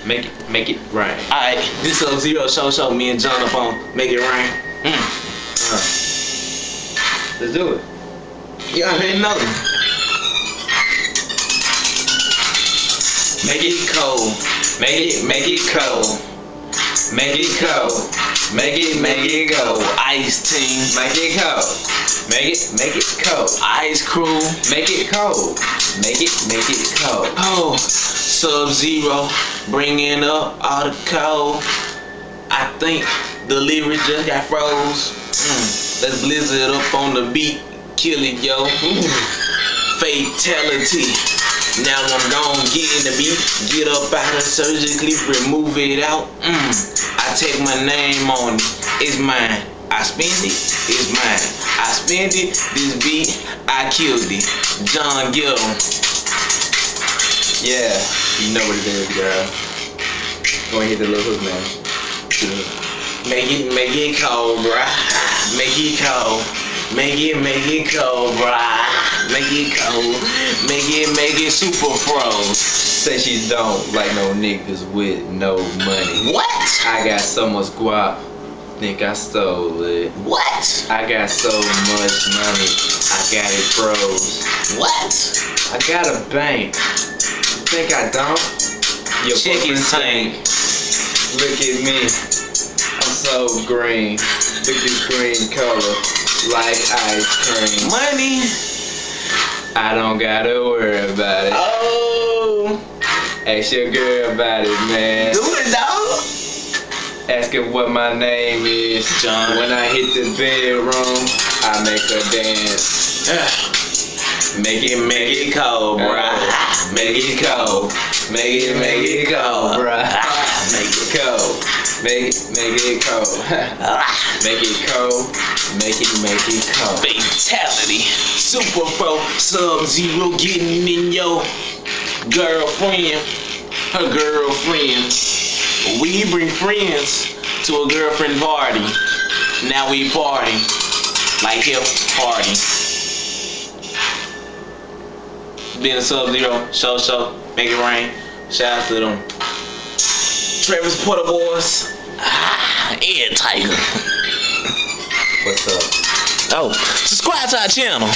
Make it rain. Alright, this Sub-Zero show. Me and John up on Make It Rain. Let's do it. You already know. Make it cold. Make it cold. Make it cold. Make it go. Ice team. Make it cold. Make it cold. Ice crew. Make it cold. Make it cold. Oh, Sub-Zero, bringing up all the cold. I think the lyrics just got froze. Let's blizzard up on the beat, kill it, yo. Fatality. Now I'm gon' get in the beat, get up out of surgically, remove it out. I take my name on it, it's mine. I spend it, it's mine. I spend it, this beat, I killed it. John Gill. Yeah, you know what it is, girl. Go ahead, hit the little hook, man. Make it cold, bruh. Make it cold. Make it cold, bruh. Make it cold. Make it super froze. Say she don't like no niggas with no money. What? I got so much guap, think I stole it. What? I got so much money, I got it froze. What? I got a bank, think I don't? Your Chicken tank. Look at me, I'm so green. Look at this green color, like ice cream. Money. I don't gotta worry about it. Oh. Ask your girl about it, man. Do it, dog. Ask her what my name is. John. When I hit the bedroom, I make her dance. Make it cold, bruh. Make it cold. Make it cold, bruh. Make it cold. Make it cold. Make it cold. Make it cold. Fatality. Super Pro. Sub-Zero getting in your girlfriend. Her girlfriend. We bring friends to a girlfriend party. Now we party. Like hip party. Being a Sub-Zero show. Make it rain. Shout out to them Travis Porter boys. And Tiger. What's up? Oh, subscribe to our channel.